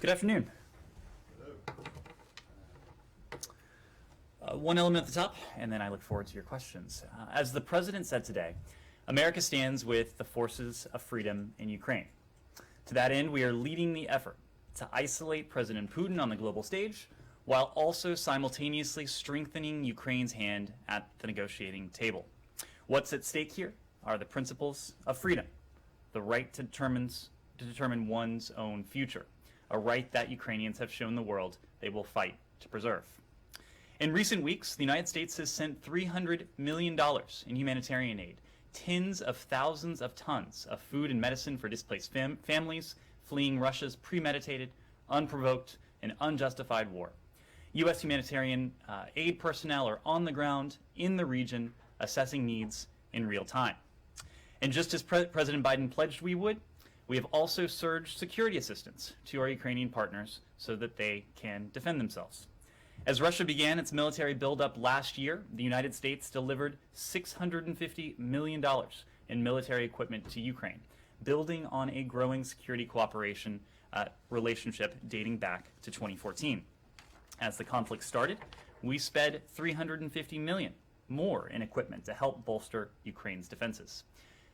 Good afternoon. One element at the top, and then I look forward to your questions. As the President said today, America stands with the forces of freedom in Ukraine. To that end, we are leading the effort to isolate President Putin on the global stage, while also simultaneously strengthening Ukraine's hand at the negotiating table. What's at stake here are the principles of freedom, the right to determine one's own future, a right that Ukrainians have shown the world they will fight to preserve. In recent weeks, the United States has sent $300 million in humanitarian aid, tens of thousands of tons of food and medicine for displaced families fleeing Russia's premeditated, unprovoked, and unjustified war. U.S. humanitarian aid personnel are on the ground in the region assessing needs in real time. And just as President Biden pledged we would, we have also surged security assistance to our Ukrainian partners so that they can defend themselves. As Russia began its military buildup last year, the United States delivered $650 million in military equipment to Ukraine, building on a growing security cooperation relationship dating back to 2014. As the conflict started, we sped $350 million more in equipment to help bolster Ukraine's defenses.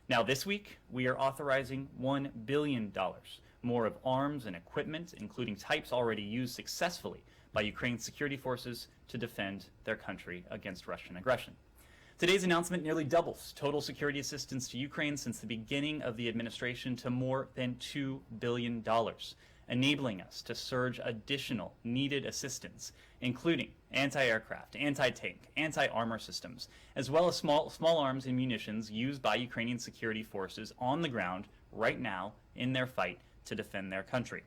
Now this week, we are authorizing $1 billion more of arms and equipment, including types already used successfully by Ukraine's security forces to defend their country against Russian aggression. Today's announcement nearly doubles total security assistance to Ukraine since the beginning of the administration to more than $2 billion, enabling us to surge additional needed assistance, including anti-aircraft, anti-tank, anti-armor systems, as well as small arms and munitions used by Ukrainian security forces on the ground right now in their fight to defend their country.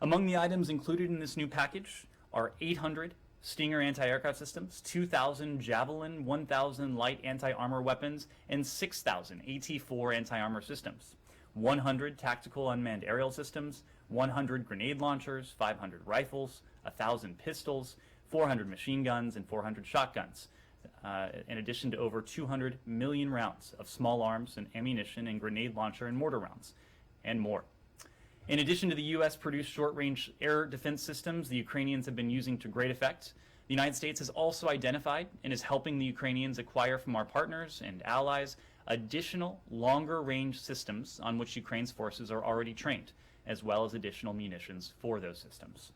Among the items included in this new package are 800 Stinger anti-aircraft systems, 2,000 Javelin, 1,000 light anti-armor weapons, and 6,000 AT-4 anti-armor systems, 100 tactical unmanned aerial systems, 100 grenade launchers, 500 rifles, 1,000 pistols, 400 machine guns, and 400 shotguns, in addition to over 200 million rounds of small arms and ammunition and grenade launcher and mortar rounds, and more. In addition to the U.S.-produced short-range air defense systems the Ukrainians have been using to great effect, the United States has also identified and is helping the Ukrainians acquire from our partners and allies additional longer-range systems on which Ukraine's forces are already trained, as well as additional munitions for those systems.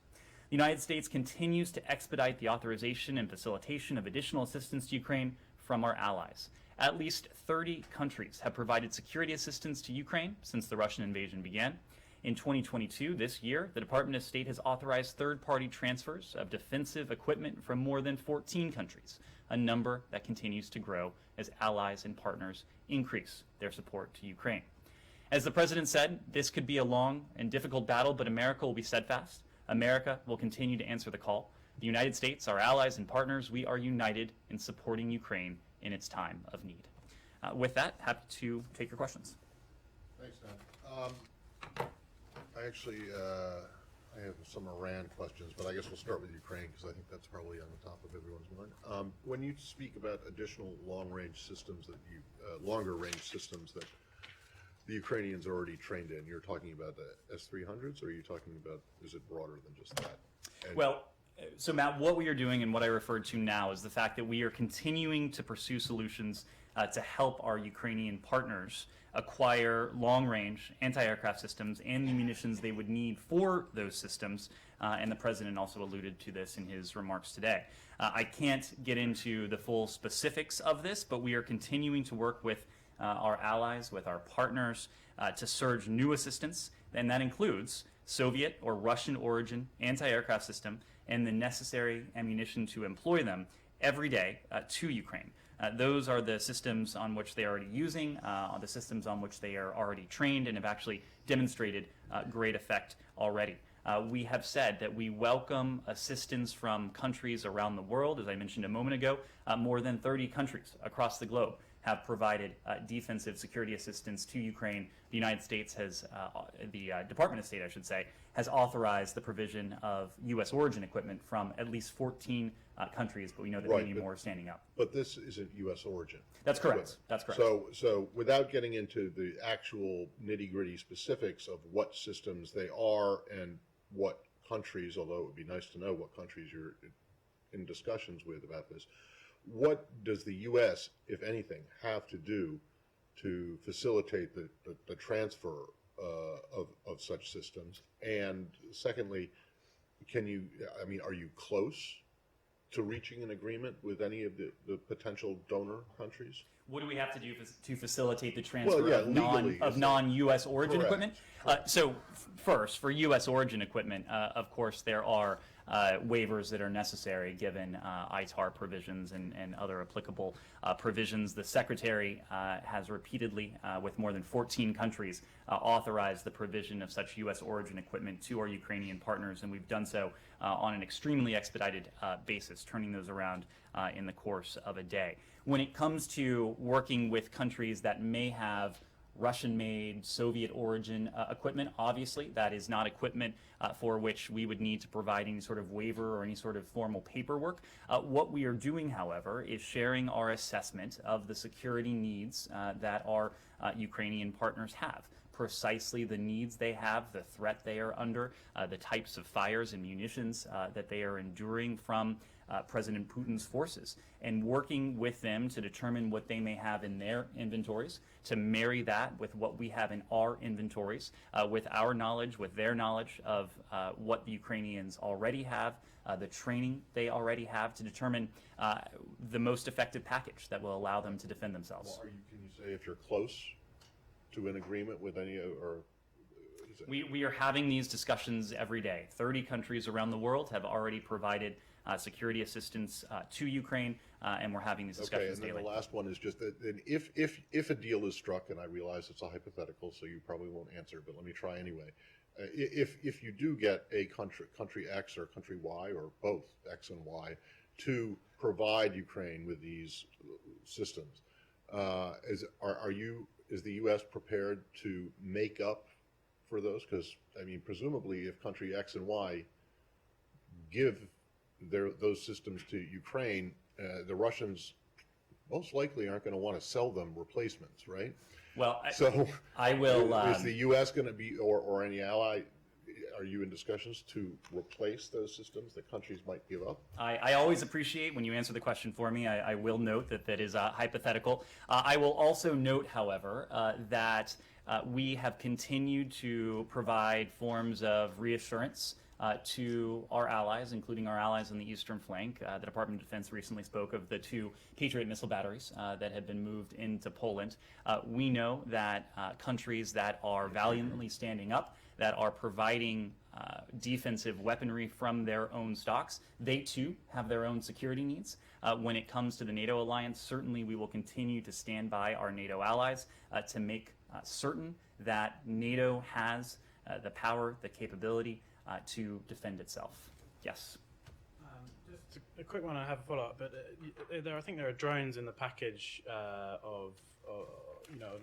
The United States continues to expedite the authorization and facilitation of additional assistance to Ukraine from our allies. At least 30 countries have provided security assistance to Ukraine since the Russian invasion began. In 2022, this year, the Department of State has authorized third-party transfers of defensive equipment from more than 14 countries, a number that continues to grow as allies and partners increase their support to Ukraine. As the President said, this could be a long and difficult battle, but America will be steadfast. America will continue to answer the call. The United States, our allies and partners, we are united in supporting Ukraine in its time of need. With that, happy to take your questions. Thanks, Ned. I have some Iran questions, but I guess we'll start with Ukraine because I think that's probably on the top of everyone's mind. When you speak about additional longer-range systems that the Ukrainians are already trained in, you're talking about the S-300s, or are you talking about, is it broader than just that? So Matt, what we are doing and what I referred to now is the fact that we are continuing to pursue solutions to help our Ukrainian partners acquire long-range anti-aircraft systems and the munitions they would need for those systems, and the President also alluded to this in his remarks today. I can't get into the full specifics of this, but we are continuing to work with our allies, with our partners, to surge new assistance, and that includes Soviet or Russian origin anti-aircraft system and the necessary ammunition to employ them every day to Ukraine. Those are the systems on which they are already using, the systems on which they are already trained and have actually demonstrated great effect already. We have said that we welcome assistance from countries around the world. As I mentioned a moment ago, more than 30 countries across the globe have provided defensive security assistance to Ukraine. The United States has, the Department of State, I should say, has authorized the provision of U.S. origin equipment from at least 14 countries, but we know that many more are standing up. But this isn't U.S. origin. That's correct. That's correct. So without getting into the actual nitty-gritty specifics of what systems they are and what countries, although it would be nice to know what countries you're in discussions with about this. What does the U.S., if anything, have to do to facilitate the transfer of such systems? And secondly, are you close to reaching an agreement with any of the potential donor countries? What do we have to do to facilitate the transfer legally, of non-U.S. origin Correct. equipment? First, for U.S. origin equipment, of course, there are waivers that are necessary given ITAR provisions and other applicable provisions. The Secretary has repeatedly, with more than 14 countries, authorized the provision of such U.S. origin equipment to our Ukrainian partners, and we've done so on an extremely expedited basis, turning those around in the course of a day. When it comes to working with countries that may have Russian-made, Soviet origin equipment, obviously that is not equipment for which we would need to provide any sort of waiver or any sort of formal paperwork. What we are doing, however, is sharing our assessment of the security needs that our Ukrainian partners have. Precisely the needs they have, the threat they are under, the types of fires and munitions that they are enduring from President Putin's forces, and working with them to determine what they may have in their inventories, to marry that with what we have in our inventories, with our knowledge, with their knowledge of what the Ukrainians already have, the training they already have, to determine the most effective package that will allow them to defend themselves. Well, can you say if you're close to an agreement with any, or is it? We are having these discussions every day. 30 countries around the world have already provided security assistance to Ukraine, and we're having these discussions daily. daily. The last one is just that if a deal is struck, and I realize it's a hypothetical, so you probably won't answer, but let me try anyway. If you do get a country X or country Y, or both X and Y, to provide Ukraine with these systems, is the U.S. prepared to make up for those? Because presumably, if country X and Y give those systems to Ukraine, the Russians most likely aren't going to want to sell them replacements, right? Well, So I will. Is the U.S. going to be, or any ally, are you in discussions to replace those systems that countries might give up? I always appreciate when you answer the question for me. I will note that is hypothetical. I will also note, however, that we have continued to provide forms of reassurance to our allies, including our allies on the eastern flank. The Department of Defense recently spoke of the 2 Patriot missile batteries that have been moved into Poland. We know that countries that are valiantly standing up, that are providing defensive weaponry from their own stocks, they too have their own security needs. When it comes to the NATO alliance, certainly we will continue to stand by our NATO allies to make certain that NATO has the power, the capability to defend itself. Yes. Just a quick one. I have a follow-up, but I think there are drones in the package of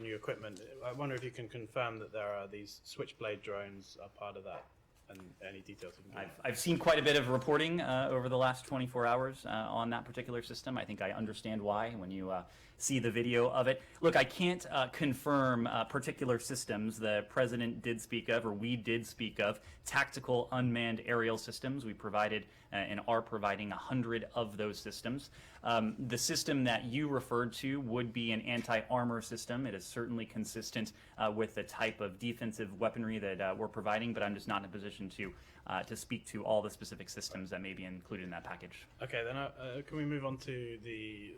new equipment. I wonder if you can confirm that there are these Switchblade drones are part of that, and any details you can give. I've seen quite a bit of reporting over the last 24 hours on that particular system. I think I understand why when you see the video of it. Look, I can't confirm particular systems. The president did speak of, or we did speak of, tactical unmanned aerial systems. We provided and are providing 100 of those systems. The system that you referred to would be an anti-armor system. It is certainly consistent with the type of defensive weaponry that we're providing, but I'm just not in a position to speak to all the specific systems that may be included in that package. Okay, then can we move on to the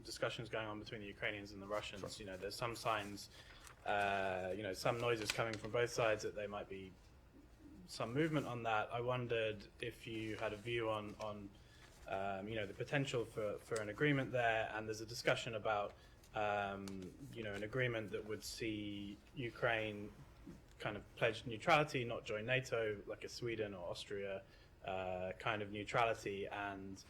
discussions going on between the Ukrainians and the Russians? Sure. There's some signs, some noises coming from both sides that there might be some movement on that. I wondered if you had a view on the potential for an agreement there, and there's a discussion about an agreement that would see Ukraine kind of pledge neutrality, not join NATO, like a Sweden or Austria kind of neutrality, and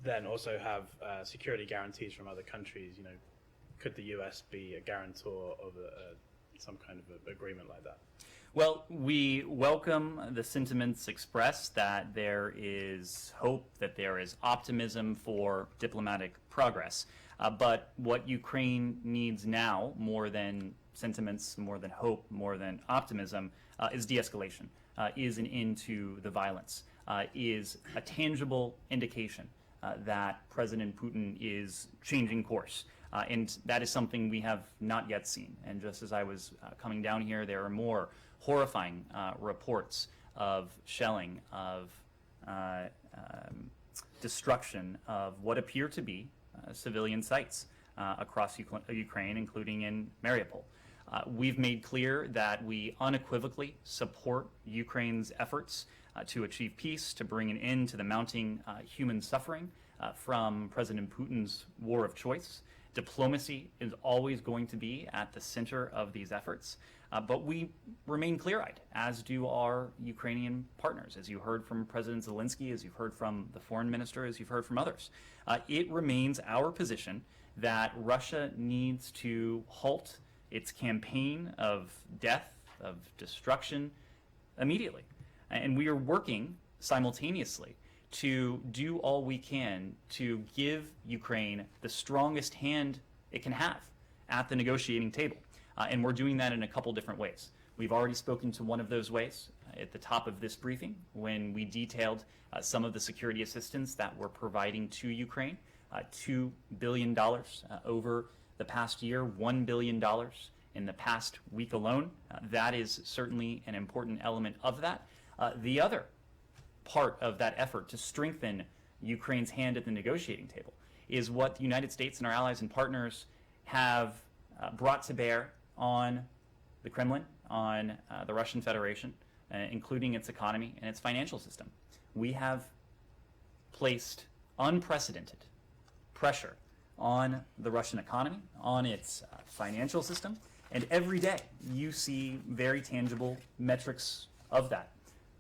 then also have security guarantees from other countries. Could the US be a guarantor of some kind of agreement like that? Well, we welcome the sentiments expressed that there is hope, that there is optimism for diplomatic progress. But what Ukraine needs now, more than sentiments, more than hope, more than optimism, is de-escalation, is an end to the violence, is a tangible indication that President Putin is changing course. And that is something we have not yet seen. And just as I was coming down here, there are more horrifying reports of shelling, of destruction of what appear to be civilian sites across Ukraine, including in Mariupol. We've made clear that we unequivocally support Ukraine's efforts to achieve peace, to bring an end to the mounting human suffering from President Putin's war of choice. Diplomacy is always going to be at the center of these efforts, but we remain clear-eyed, as do our Ukrainian partners, as you heard from President Zelensky, as you've heard from the foreign minister, as you've heard from others. It remains our position that Russia needs to halt its campaign of death, of destruction, immediately. And we are working simultaneously to do all we can to give Ukraine the strongest hand it can have at the negotiating table. And we're doing that in a couple different ways. We've already spoken to one of those ways at the top of this briefing when we detailed some of the security assistance that we're providing to Ukraine, $2 billion over the past year, $1 billion in the past week alone. That is certainly an important element of that. The other part of that effort to strengthen Ukraine's hand at the negotiating table is what the United States and our allies and partners have brought to bear on the Kremlin, on the Russian Federation, including its economy and its financial system. We have placed unprecedented pressure on the Russian economy, on its financial system, and every day you see very tangible metrics of that.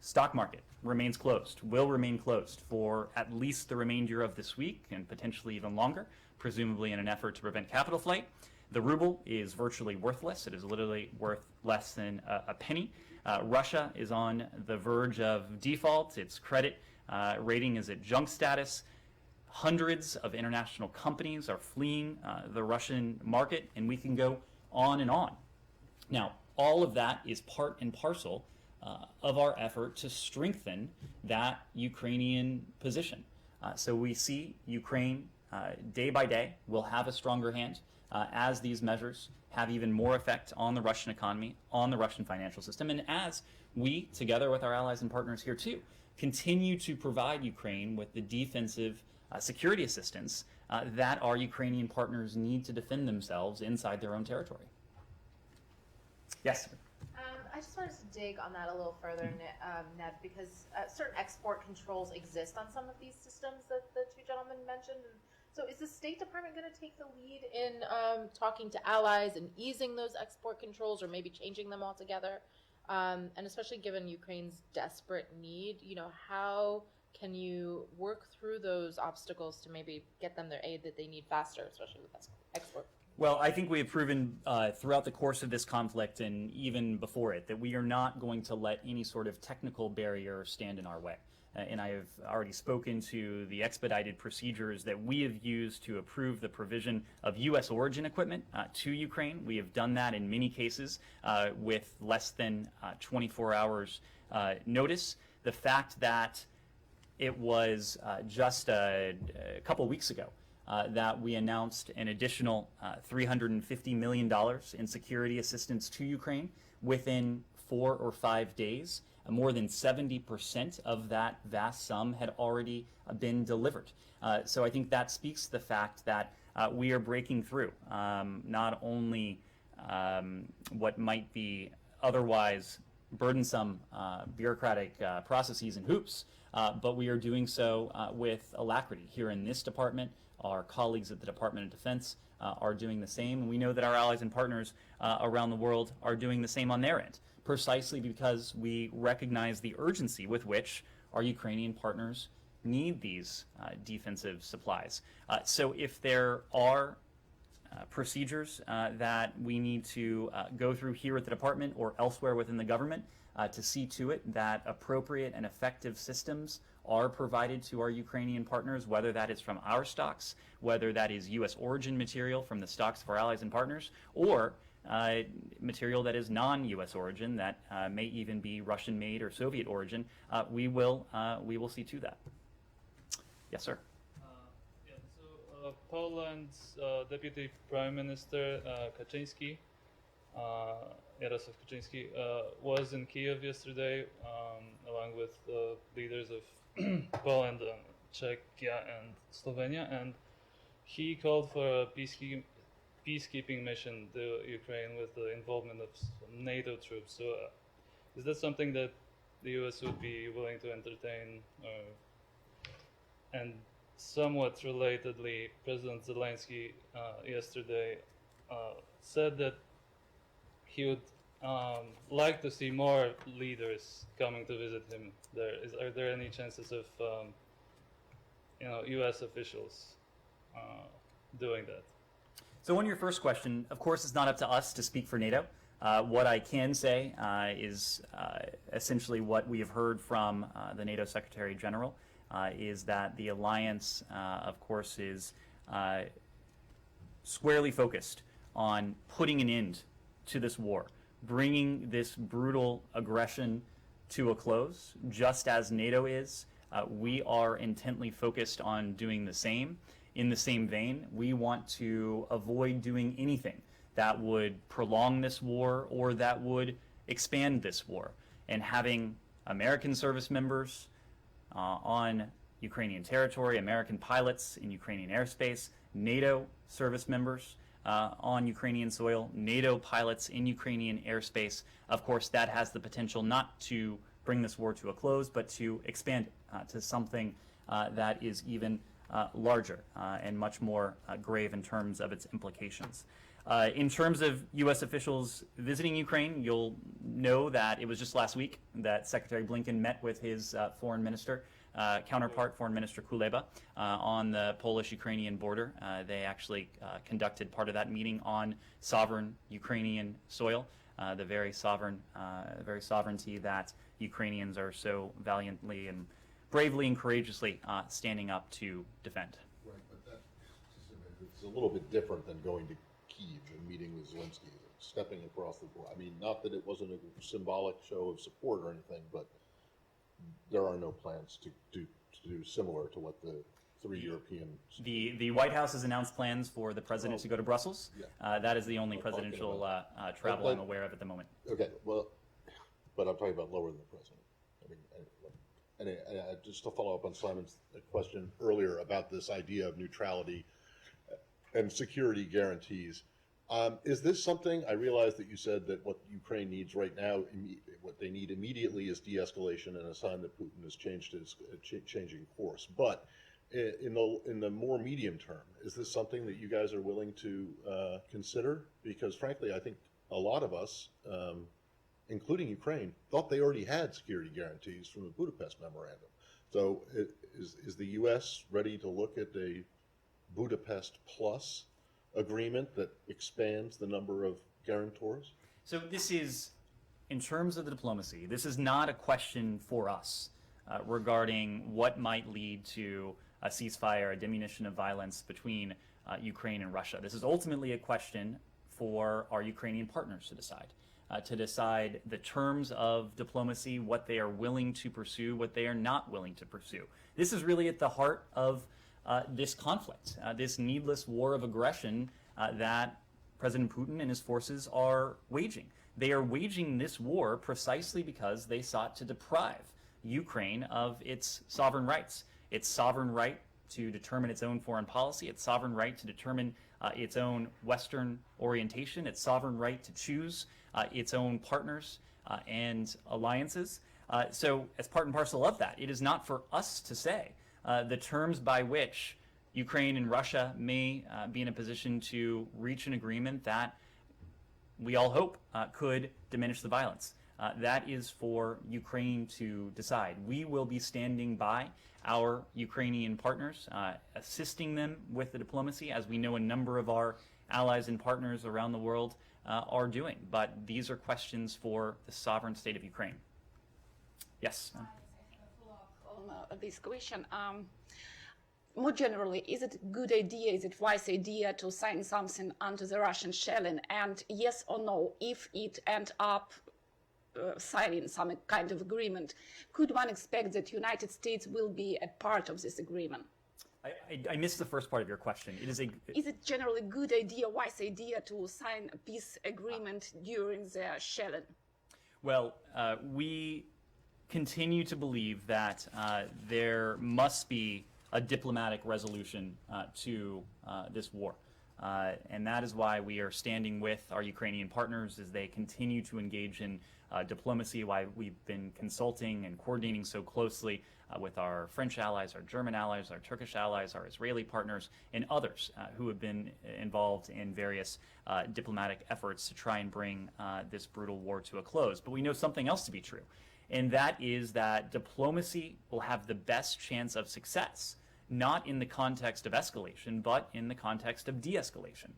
Stock market remains closed, will remain closed for at least the remainder of this week and potentially even longer, presumably in an effort to prevent capital flight. The ruble is virtually worthless. It is literally worth less than a penny. Russia is on the verge of default. Its credit rating is at junk status. Hundreds of international companies are fleeing the Russian market, and we can go on and on. Now, all of that is part and parcel of our effort to strengthen that Ukrainian position. So we see Ukraine day by day will have a stronger hand as these measures have even more effect on the Russian economy, on the Russian financial system, and as we, together with our allies and partners here too, continue to provide Ukraine with the defensive security assistance that our Ukrainian partners need to defend themselves inside their own territory. Yes? I just wanted to dig on that a little further, Ned, because certain export controls exist on some of these systems that the two gentlemen mentioned. And so is the State Department going to take the lead in talking to allies and easing those export controls or maybe changing them altogether? And especially given Ukraine's desperate need, how can you work through those obstacles to maybe get them their aid that they need faster, especially with export? Well, I think we have proven throughout the course of this conflict and even before it that we are not going to let any sort of technical barrier stand in our way. And I have already spoken to the expedited procedures that we have used to approve the provision of U.S. origin equipment to Ukraine. We have done that in many cases with less than 24 hours notice. The fact that it was just a couple weeks ago that we announced an additional $350 million in security assistance to Ukraine within 4 or 5 days. More than 70% of that vast sum had already been delivered. So I think that speaks to the fact that we are breaking through not only what might be otherwise burdensome bureaucratic processes and hoops, but we are doing so with alacrity here in this department. Our colleagues at the Department of Defense are doing the same, and we know that our allies and partners around the world are doing the same on their end, precisely because we recognize the urgency with which our Ukrainian partners need these defensive supplies. So if there are procedures that we need to go through here at the department or elsewhere within the government to see to it that appropriate and effective systems are provided to our Ukrainian partners, whether that is from our stocks, whether that is U.S. origin material from the stocks of our allies and partners, or material that is non-U.S. origin, that may even be Russian-made or Soviet origin, we will see to that. Yes, sir. Poland's Deputy Prime Minister Kaczyński, Jarosław Kaczyński, was in Kiev yesterday along with leaders of Poland, Czechia, and Slovenia, and he called for a peacekeeping mission to Ukraine with the involvement of some NATO troops. So, is that something that the U.S. would be willing to entertain? And somewhat relatedly, President Zelensky yesterday said that he would like to see more leaders coming to visit him there. Are there any chances of U.S. officials doing that? So on your first question, of course, it's not up to us to speak for NATO. What I can say is essentially what we have heard from the NATO Secretary General, is that the alliance, of course, is squarely focused on putting an end to this war, bringing this brutal aggression to a close, just as NATO is. We are intently focused on doing the same. In the same vein, we want to avoid doing anything that would prolong this war or that would expand this war. And having American service members on Ukrainian territory, American pilots in Ukrainian airspace, NATO service members on Ukrainian soil, NATO pilots in Ukrainian airspace, of course, that has the potential not to bring this war to a close, but to expand it to something that is even larger and much more grave in terms of its implications. In terms of U.S. officials visiting Ukraine, you'll know that it was just last week that Secretary Blinken met with his foreign minister, counterpart, Foreign Minister Kuleba, on the Polish-Ukrainian border. They actually conducted part of that meeting on sovereign Ukrainian soil, the very sovereignty that Ukrainians are so valiantly and bravely and courageously standing up to defend. Right, but it's a little bit different than going to Kyiv and meeting with Zelensky, stepping across the border. I mean, not that it wasn't a symbolic show of support or anything, but there are no plans to do similar to what the three European... The White House has announced plans for the president to go to Brussels. Yeah. That is the only presidential travel I'm aware of at the moment. Okay, well, but I'm talking about lower than the president. I mean, just to follow up on Simon's question earlier about this idea of neutrality and security guarantees. Is this something, I realize that you said that what Ukraine needs right now, what they need immediately is de-escalation and a sign that Putin has changed his changing course. But in the more medium term, is this something that you guys are willing to consider? Because frankly, I think a lot of us, including Ukraine, thought they already had security guarantees from the Budapest Memorandum. So is the U.S. ready to look at a Budapest Plus agreement that expands the number of guarantors? So this is, in terms of the diplomacy, this is not a question for us regarding what might lead to a ceasefire, a diminution of violence between Ukraine and Russia. This is ultimately a question for our Ukrainian partners to decide the terms of diplomacy, what they are willing to pursue, what they are not willing to pursue. This is really at the heart of this conflict, this needless war of aggression that President Putin and his forces are waging. They are waging this war precisely because they sought to deprive Ukraine of its sovereign rights, its sovereign right to determine its own foreign policy, its sovereign right to determine its own Western orientation, its sovereign right to choose its own partners and alliances. So as part and parcel of that, it is not for us to say the terms by which Ukraine and Russia may be in a position to reach an agreement that we all hope could diminish the violence. That is for Ukraine to decide. We will be standing by our Ukrainian partners, assisting them with the diplomacy, as we know a number of our allies and partners around the world are doing. But these are questions for the sovereign state of Ukraine. Yes? I have a follow-up on this question. more generally, is it a good idea, is it wise idea to sign something under the Russian shelling? And yes or no, if it end up signing some kind of agreement, could one expect that United States will be a part of this agreement? I missed the first part of your question. Is it generally a good idea, wise idea to sign a peace agreement during the shelling? Well, we continue to believe that there must be a diplomatic resolution to this war. And that is why we are standing with our Ukrainian partners as they continue to engage in diplomacy, why we've been consulting and coordinating so closely with our French allies, our German allies, our Turkish allies, our Israeli partners, and others who have been involved in various diplomatic efforts to try and bring this brutal war to a close. But we know something else to be true, and that is that diplomacy will have the best chance of success, not in the context of escalation, but in the context of de-escalation.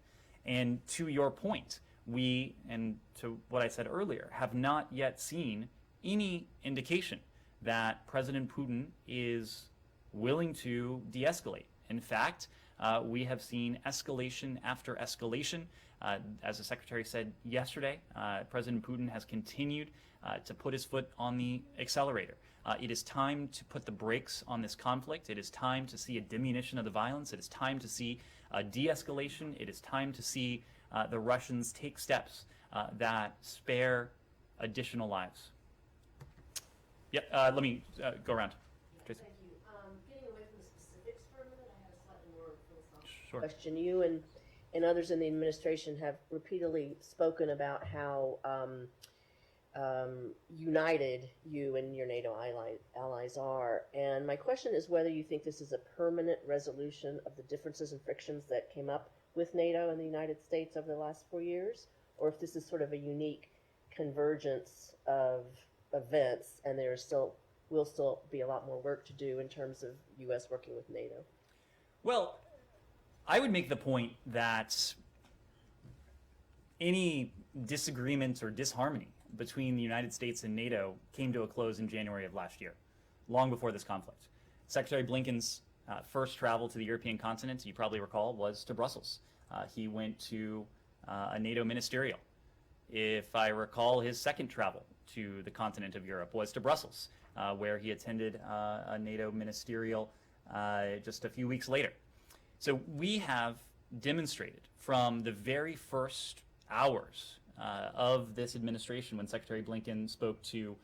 And to your point, we, and to what I said earlier, have not yet seen any indication that President Putin is willing to de-escalate. In fact, we have seen escalation after escalation. As the Secretary said yesterday, President Putin has continued to put his foot on the accelerator. It is time to put the brakes on this conflict. It is time to see a diminution of the violence. It is time to see a de-escalation. It is time to see the Russians take steps that spare additional lives. Yep, let me go around. Tracy. Thank you. Getting away from the specifics for a minute, I have a slightly more philosophical Sure. question. You and others in the administration have repeatedly spoken about how united you and your NATO allies are. And my question is whether you think this is a permanent resolution of the differences and frictions that came up with NATO and the United States over the last 4 years, or if this is sort of a unique convergence of events and there will still be a lot more work to do in terms of U.S. working with NATO. Well, I would make the point that any disagreement or disharmony between the United States and NATO came to a close in January of last year, long before this conflict. Secretary Blinken's first travel to the European continent, you probably recall, was to Brussels. He went to a NATO ministerial. If I recall, his second travel to the continent of Europe was to Brussels, where he attended a NATO ministerial just a few weeks later. So we have demonstrated from the very first hours of this administration when Secretary Blinken spoke to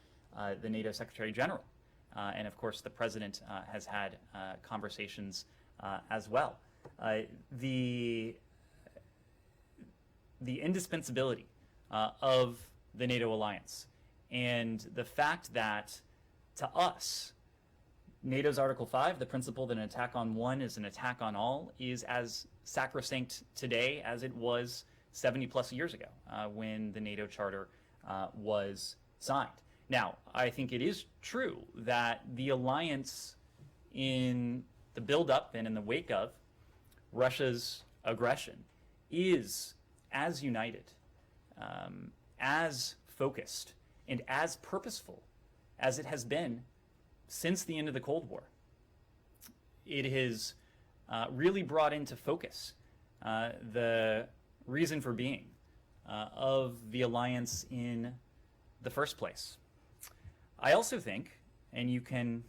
the NATO Secretary General, and of course the President has had conversations as well. The indispensability of the NATO alliance and the fact that, to us, NATO's Article 5, the principle that an attack on one is an attack on all, is as sacrosanct today as it was 70 plus years ago when the NATO Charter was signed. Now, I think it is true that the alliance, in the build-up and in the wake of Russia's aggression, is as united, as focused, and as purposeful as it has been since the end of the Cold War. It has really brought into focus the reason for being of the alliance in the first place. I also think, and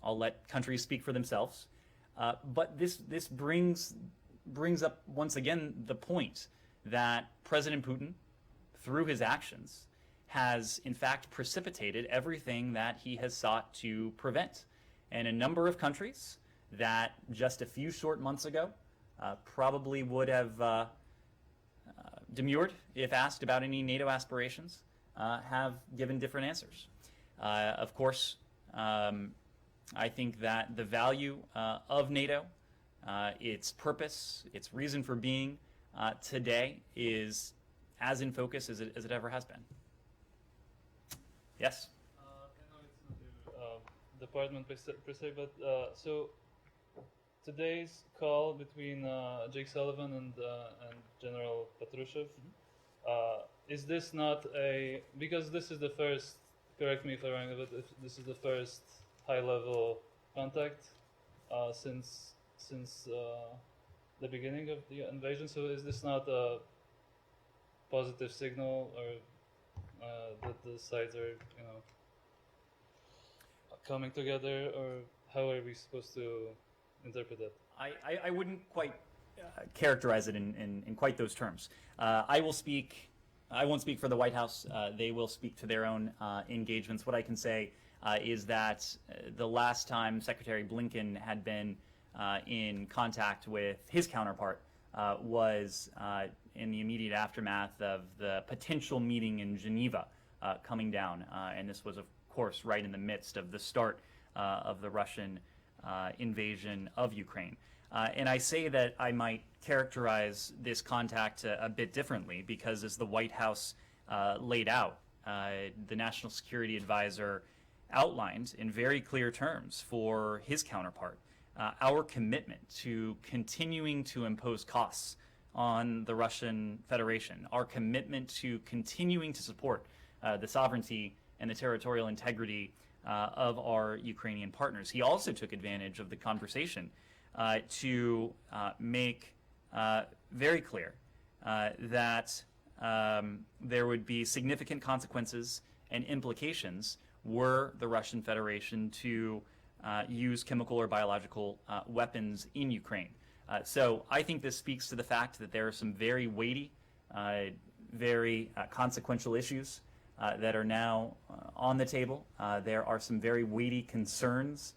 I'll let countries speak for themselves, but this brings up once again the point that President Putin, through his actions, has in fact precipitated everything that he has sought to prevent. And a number of countries that just a few short months ago probably would have demurred if asked about any NATO aspirations have given different answers. Of course, I think that the value of NATO, its purpose, its reason for being today is as in focus as it ever has been. Yes? I know it's not your department per se, but so today's call between Jake Sullivan and General Patrushev, is this not because this is the first, correct me if I'm wrong, but this is the first high-level contact since the beginning of the invasion. So is this not a positive signal, or that the sides are, coming together, or how are we supposed to interpret that? I wouldn't quite characterize it in quite those terms. I won't speak for the White House. They will speak to their own engagements. What I can say is that the last time Secretary Blinken had been in contact with his counterpart was in the immediate aftermath of the potential meeting in Geneva coming down. And this was, of course, right in the midst of the start of the Russian invasion of Ukraine. And I say that I might characterize this contact a bit differently because, as the White House laid out, the National Security Advisor outlined in very clear terms for his counterpart our commitment to continuing to impose costs on the Russian Federation, our commitment to continuing to support the sovereignty and the territorial integrity of our Ukrainian partners. He also took advantage of the conversation to make very clear that there would be significant consequences and implications were the Russian Federation to use chemical or biological weapons in Ukraine. So I think this speaks to the fact that there are some very weighty, very consequential issues that are now on the table. There are some very weighty concerns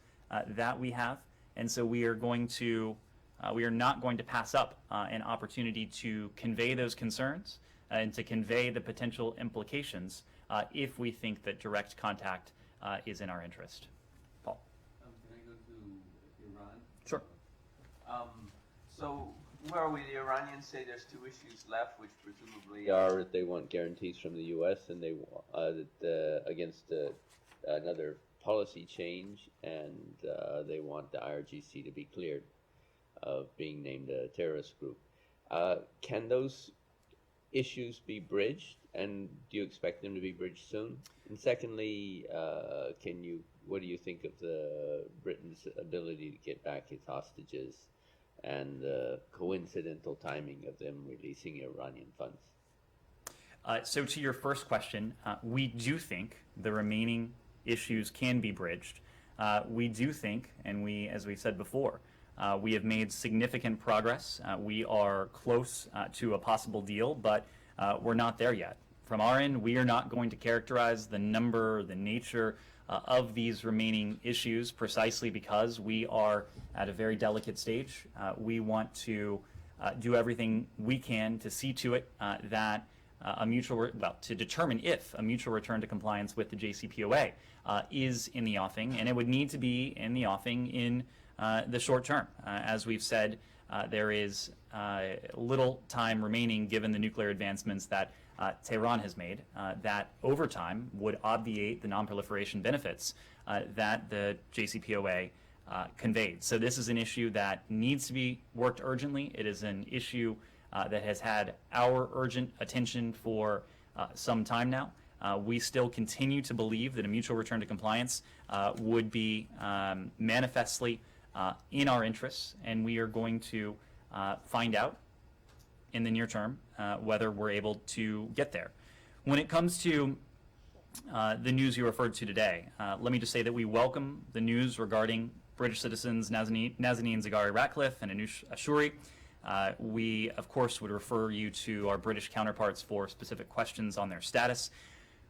that we have, and so we are not going to pass up an opportunity to convey those concerns and to convey the potential implications if we think that direct contact is in our interest. Paul. Can I go to Iran? Sure. So where are we? The Iranians say there's two issues left, which presumably are that they want guarantees from the U.S. and they against another policy change, and they want the IRGC to be cleared of being named a terrorist group. Can those issues be bridged, and do you expect them to be bridged soon? And secondly, what do you think of Britain's ability to get back its hostages and the coincidental timing of them releasing Iranian funds? So to your first question, we do think the remaining issues can be bridged. We do think, and as we said before, we have made significant progress. We are close to a possible deal, but we're not there yet. From our end, we are not going to characterize the number, the nature of these remaining issues precisely because we are at a very delicate stage. We want to do everything we can to see to it that to determine if a mutual return to compliance with the JCPOA is in the offing, and it would need to be in the offing in the short term. As we've said, there is little time remaining given the nuclear advancements that Tehran has made that over time would obviate the non-proliferation benefits that the JCPOA conveyed. So this is an issue that needs to be worked urgently. It is an issue that has had our urgent attention for some time now. We still continue to believe that a mutual return to compliance would be manifestly in our interests, and we are going to find out in the near term whether we're able to get there. When it comes to the news you referred to today, let me just say that we welcome the news regarding British citizens Nazanin Zaghari Ratcliffe and Anoush Ashuri. We, of course, would refer you to our British counterparts for specific questions on their status.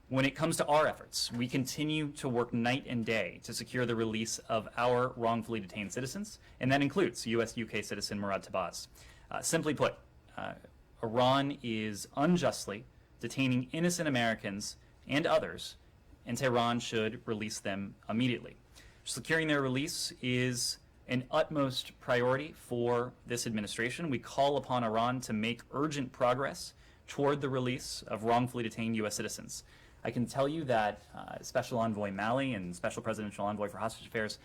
When it comes to our efforts, we continue to work night and day to secure the release of our wrongfully detained citizens, and that includes U.S.-UK citizen Murad Tabaz. Simply put, Iran is unjustly detaining innocent Americans and others, and Tehran should release them immediately. Securing their release is an utmost priority for this administration. We call upon Iran to make urgent progress toward the release of wrongfully detained U.S. citizens. I can tell you that Special Envoy Malley and Special Presidential Envoy for Hostage Affairs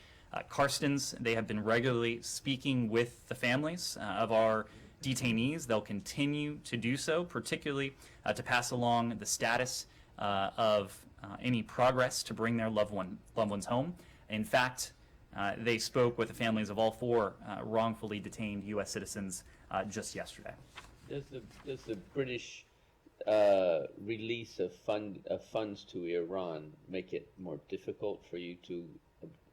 Carstens, they have been regularly speaking with the families of our detainees. They'll continue to do so, particularly to pass along the status of any progress to bring their loved ones home. In fact, They spoke with the families of all four wrongfully detained U.S. citizens just yesterday. Does the British release of funds to Iran make it more difficult for you to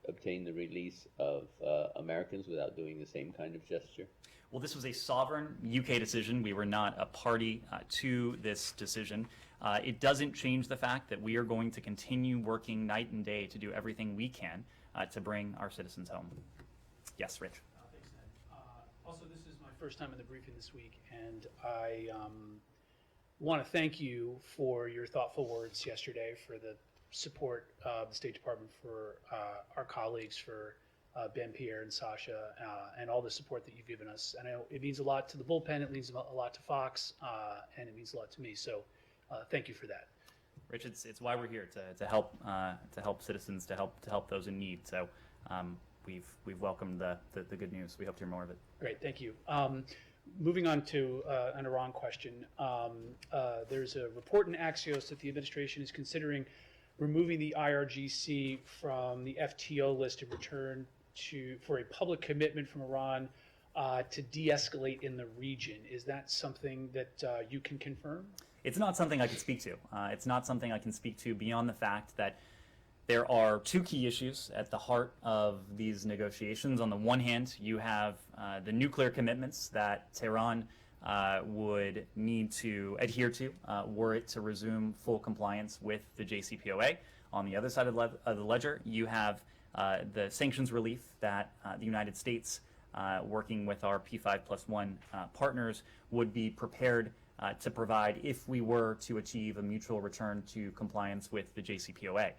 obtain the release of Americans without doing the same kind of gesture? Well, this was a sovereign UK decision. We were not a party to this decision. It doesn't change the fact that we are going to continue working night and day to do everything we can to bring our citizens home. Yes, Rich. Thanks, Ned. Also, this is my first time in the briefing this week, and I want to thank you for your thoughtful words yesterday, for the support of the State Department for our colleagues, for Ben, Pierre, and Sasha, and all the support that you've given us. And I know it means a lot to the bullpen, it means a lot to Fox, and it means a lot to me. So thank you for that. Rich, it's why we're here to help citizens, to help those in need. So we've welcomed the good news. We hope to hear more of it. Great, thank you. Moving on to an Iran question, there's a report in Axios that the administration is considering removing the IRGC from the FTO list in return for a public commitment from Iran to de-escalate in the region. Is that something that you can confirm? It's not something I can speak to. It's not something I can speak to beyond the fact that there are two key issues at the heart of these negotiations. On the one hand, you have the nuclear commitments that Tehran would need to adhere to were it to resume full compliance with the JCPOA. On the other side of the ledger, you have the sanctions relief that the United States, working with our P5+1 partners, would be prepared to provide if we were to achieve a mutual return to compliance with the JCPOA.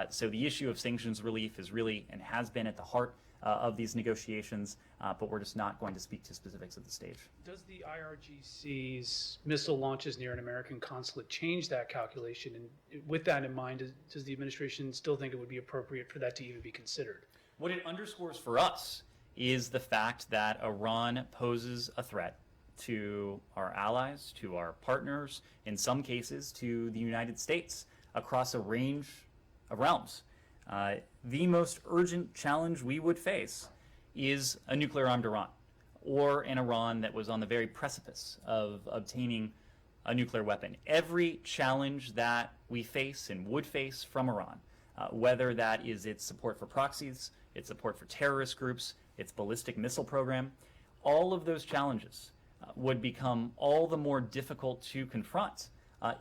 So the issue of sanctions relief is really and has been at the heart of these negotiations, but we're just not going to speak to specifics at this stage. Does the IRGC's missile launches near an American consulate change that calculation? And with that in mind, does the administration still think it would be appropriate for that to even be considered? What it underscores for us is the fact that Iran poses a threat to our allies, to our partners, in some cases to the United States, across a range of realms. The most urgent challenge we would face is a nuclear-armed Iran, or an Iran that was on the very precipice of obtaining a nuclear weapon. Every challenge that we face and would face from Iran, whether that is its support for proxies, its support for terrorist groups, its ballistic missile program, all of those challenges would become all the more difficult to confront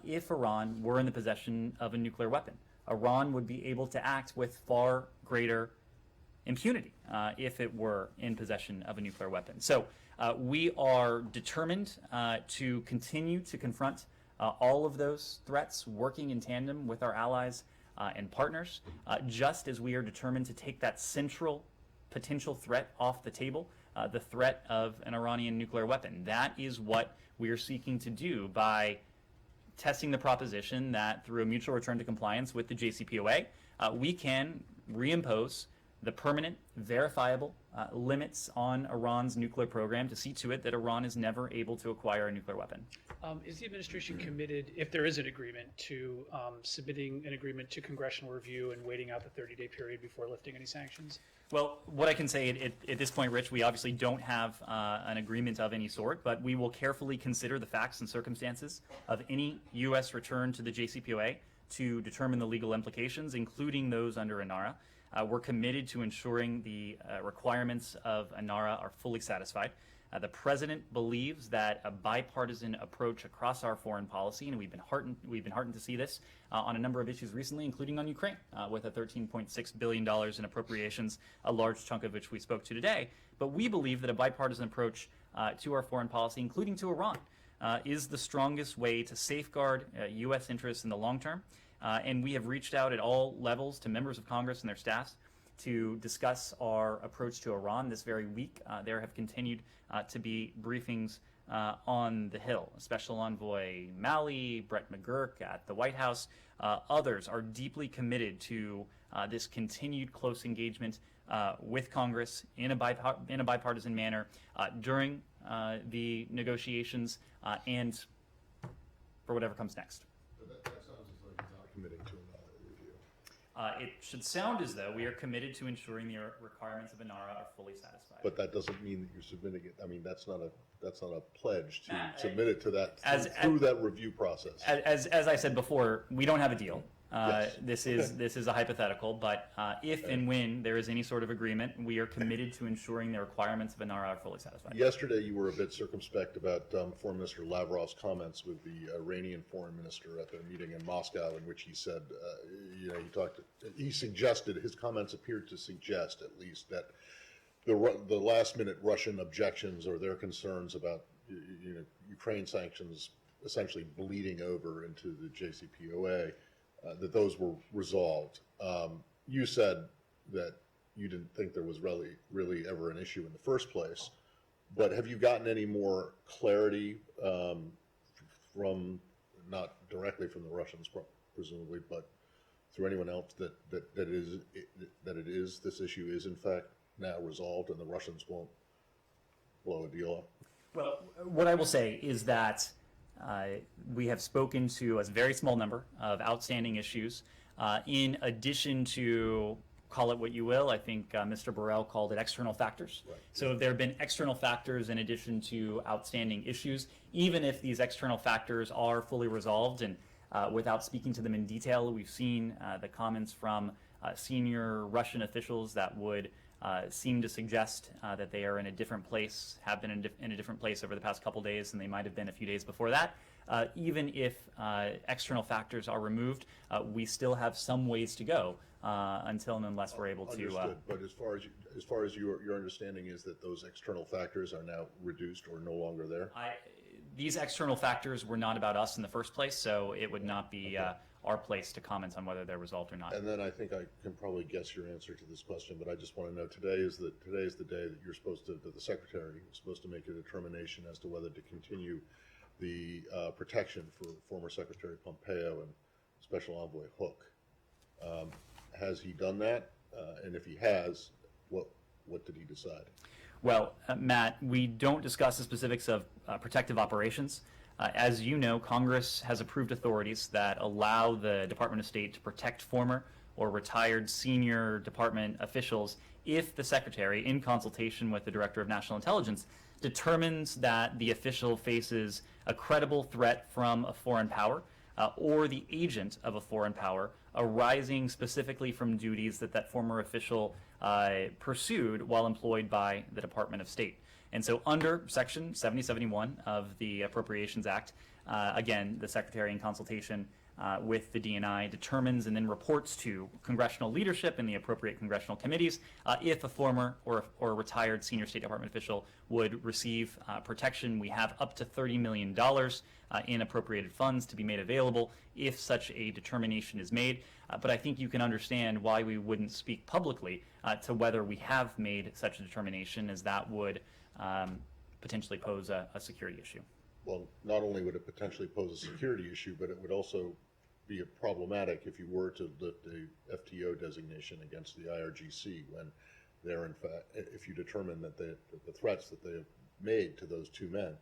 if Iran were in the possession of a nuclear weapon. Iran would be able to act with far greater impunity if it were in possession of a nuclear weapon. So we are determined to continue to confront all of those threats, working in tandem with our allies and partners, just as we are determined to take that central potential threat off the table, the threat of an Iranian nuclear weapon. That is what we are seeking to do by testing the proposition that through a mutual return to compliance with the JCPOA, we can reimpose the permanent, verifiable limits on Iran's nuclear program to see to it that Iran is never able to acquire a nuclear weapon. Is the administration committed, if there is an agreement, to submitting an agreement to congressional review and waiting out the 30-day period before lifting any sanctions? Well, what I can say at this point, Rich, we obviously don't have an agreement of any sort, but we will carefully consider the facts and circumstances of any U.S. return to the JCPOA to determine the legal implications, including those under ANARA. We're committed to ensuring the requirements of ANARA are fully satisfied. The President believes that a bipartisan approach across our foreign policy, and we've been heartened to see this on a number of issues recently, including on Ukraine, with a $13.6 billion in appropriations, a large chunk of which we spoke to today. But we believe that a bipartisan approach to our foreign policy, including to Iran, is the strongest way to safeguard U.S. interests in the long term. And we have reached out at all levels to members of Congress and their staffs to discuss our approach to Iran this very week. There have continued to be briefings on the Hill. Special Envoy Malley, Brett McGurk at the White House, others are deeply committed to this continued close engagement with Congress in a bipartisan manner during the negotiations and for whatever comes next. But that sounds like it's not committing to another review. It should sound as though we are committed to ensuring the requirements of ANARA are fully satisfied. But that doesn't mean that you're submitting it. I mean, that's not a pledge to Matt, submit it to that as- through that review process. As I said before, we don't have a deal. Yes. This is a hypothetical, but if and when there is any sort of agreement, we are committed to ensuring the requirements of ANARA are fully satisfied. Yesterday, you were a bit circumspect about Foreign Minister Lavrov's comments with the Iranian foreign minister at their meeting in Moscow, in which he said, he suggested, his comments appeared to suggest at least that the last-minute Russian objections or their concerns about Ukraine sanctions essentially bleeding over into the JCPOA, that those were resolved. You said that you didn't think there was really ever an issue in the first place, but have you gotten any more clarity from, not directly from the Russians presumably, but through anyone else that this issue is in fact now resolved and the Russians won't blow a deal up? Well, what I will say is that we have spoken to a very small number of outstanding issues. In addition to, call it what you will, I think Mr. Burrell called it external factors. Right. So there have been external factors in addition to outstanding issues. Even if these external factors are fully resolved, and without speaking to them in detail, we've seen the comments from senior Russian officials that would seem to suggest that they are in a different place, have been in a different place over the past couple days than they might have been a few days before that. Even if external factors are removed, we still have some ways to go until and unless we're able to. Understood. But as far as your understanding is that those external factors are now reduced or no longer there? These external factors were not about us in the first place, so it would not be our place to comment on whether they're resolved or not. And then I think I can probably guess your answer to this question, but I just want to know, today is the day that the Secretary is supposed to make a determination as to whether to continue the protection for former Secretary Pompeo and Special Envoy Hook. Has he done that? And if he has, what did he decide? Well, Matt, we don't discuss the specifics of protective operations. As you know, Congress has approved authorities that allow the Department of State to protect former or retired senior department officials if the Secretary, in consultation with the Director of National Intelligence, determines that the official faces a credible threat from a foreign power or the agent of a foreign power arising specifically from duties that former official pursued while employed by the Department of State. And so under Section 7071 of the Appropriations Act, again, the Secretary in consultation with the DNI determines and then reports to congressional leadership and the appropriate congressional committees if a former or retired senior State Department official would receive protection. We have up to $30 million in appropriated funds to be made available if such a determination is made. But I think you can understand why we wouldn't speak publicly to whether we have made such a determination, as that would potentially pose a security issue. Well, not only would it potentially pose a security issue, but it would also be problematic if you were to lift a FTO designation against the IRGC when they're in fact, if you determine that the threats that they have made to those two men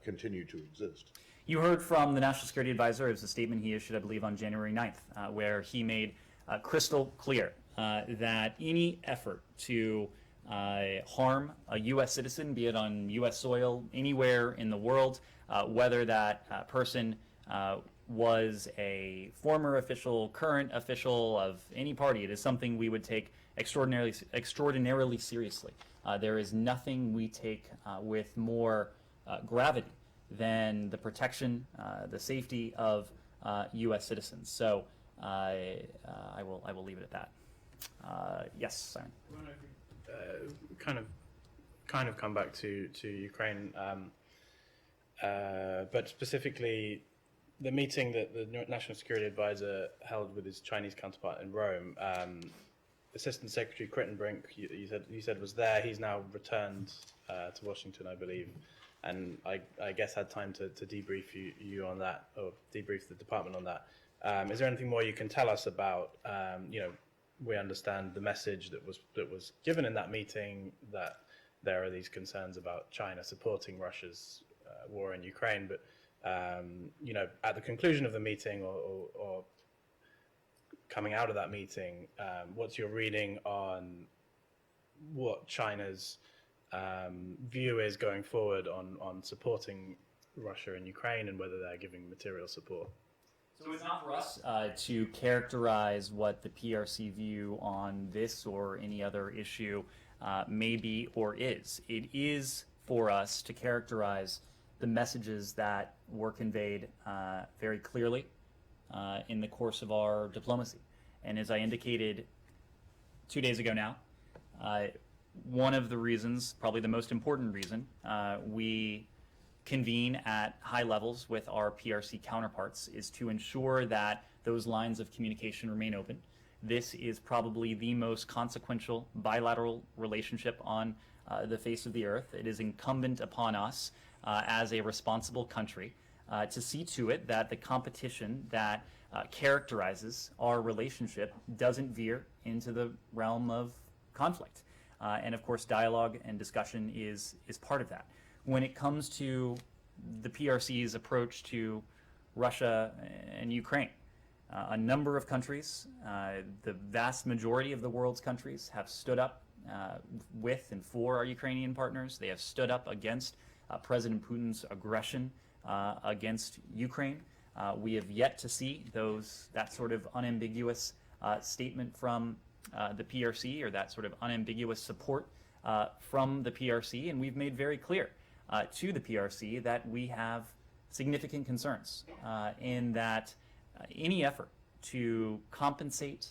continue to exist. You heard from the National Security Advisor. It was a statement he issued, I believe, on January 9th, where he made crystal clear that any effort to harm a U.S. citizen, be it on U.S. soil, anywhere in the world, whether that person was a former official, current official of any party, it is something we would take extraordinarily seriously. There is nothing we take with more gravity than the protection, the safety of U.S. citizens. So I will leave it at that. Yes, Simon. Kind of come back to Ukraine, but specifically the meeting that the National Security Advisor held with his Chinese counterpart in Rome. Assistant Secretary Crittenbrink, you said was there. He's now returned to Washington, I believe, and I guess had time to debrief you on that, or debrief the department on that. Is there anything more you can tell us about? We understand the message that was given in that meeting, that there are these concerns about China supporting Russia's war in Ukraine, but at the conclusion of the meeting, or coming out of that meeting, what's your reading on what China's view is going forward on supporting Russia and Ukraine, and whether they're giving material support? So it's not for us to characterize what the PRC view on this or any other issue may be or is. It is for us to characterize the messages that were conveyed very clearly in the course of our diplomacy. And as I indicated 2 days ago now, one of the reasons, probably the most important reason, we convene at high levels with our PRC counterparts is to ensure that those lines of communication remain open. This is probably the most consequential bilateral relationship on the face of the earth. It is incumbent upon us as a responsible country to see to it that the competition that characterizes our relationship doesn't veer into the realm of conflict. And of course, dialogue and discussion is part of that. When it comes to the PRC's approach to Russia and Ukraine, a number of countries, the vast majority of the world's countries, have stood up with and for our Ukrainian partners. They have stood up against President Putin's aggression against Ukraine. We have yet to see that sort of unambiguous statement from the PRC, or that sort of unambiguous support from the PRC, and we've made very clear to the PRC that we have significant concerns in that any effort to compensate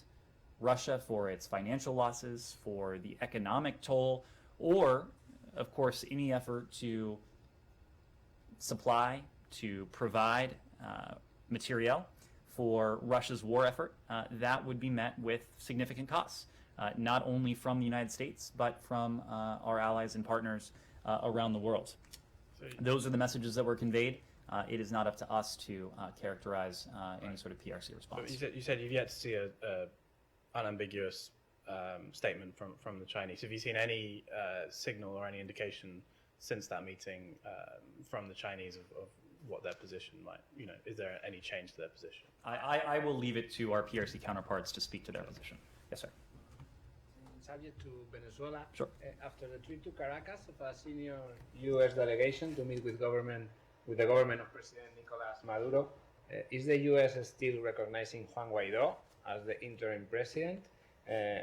Russia for its financial losses, for the economic toll, or, of course, any effort to supply, to provide materiel for Russia's war effort, that would be met with significant costs, not only from the United States, but from our allies and partners around the world. Those are the messages that were conveyed. It is not up to us to characterize any sort of PRC response. But you said you've yet to see a unambiguous statement from the Chinese. Have you seen any signal or any indication since that meeting from the Chinese of what their position might, is there any change to their position? I will leave it to our PRC counterparts to speak to their position. Yes, sir. Subject to Venezuela. Sure. After the trip to Caracas of a senior U.S. delegation to meet with the government of President Nicolas Maduro, is the U.S. still recognizing Juan Guaidó as the interim president?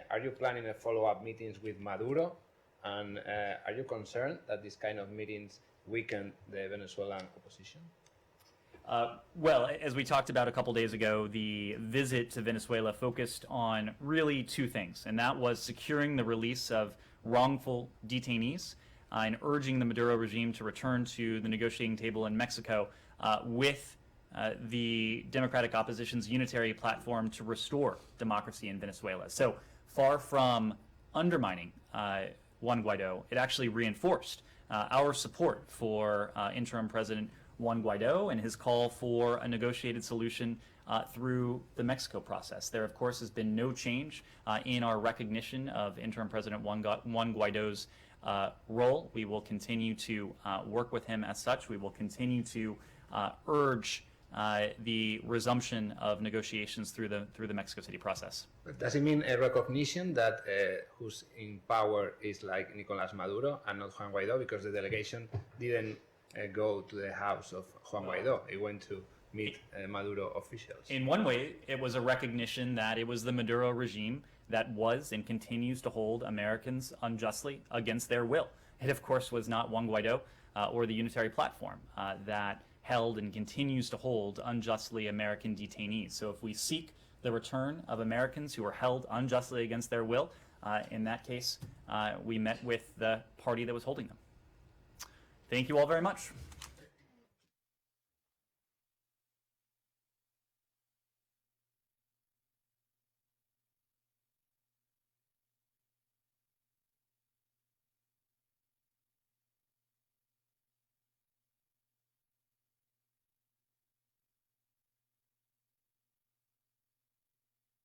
Are you planning a follow-up meetings with Maduro? And are you concerned that this kind of meetings weaken the Venezuelan opposition? Well, as we talked about a couple days ago, the visit to Venezuela focused on really two things, and that was securing the release of wrongful detainees and urging the Maduro regime to return to the negotiating table in Mexico with the democratic opposition's unitary platform to restore democracy in Venezuela. So far from undermining Juan Guaidó, it actually reinforced our support for interim President Juan Guaidó and his call for a negotiated solution through the Mexico process. There, of course, has been no change in our recognition of interim President Juan Guaidó's role. We will continue to work with him as such. We will continue to urge the resumption of negotiations through the Mexico City process. But does it mean a recognition that who's in power is like Nicolas Maduro and not Juan Guaidó? Because the delegation didn't go to the house of Juan Guaidó. It went to meet Maduro officials. In one way, it was a recognition that it was the Maduro regime that was and continues to hold Americans unjustly against their will. It, of course, was not Juan Guaidó or the unitary platform that held and continues to hold unjustly American detainees. So if we seek the return of Americans who are held unjustly against their will, in that case, we met with the party that was holding them. Thank you all very much.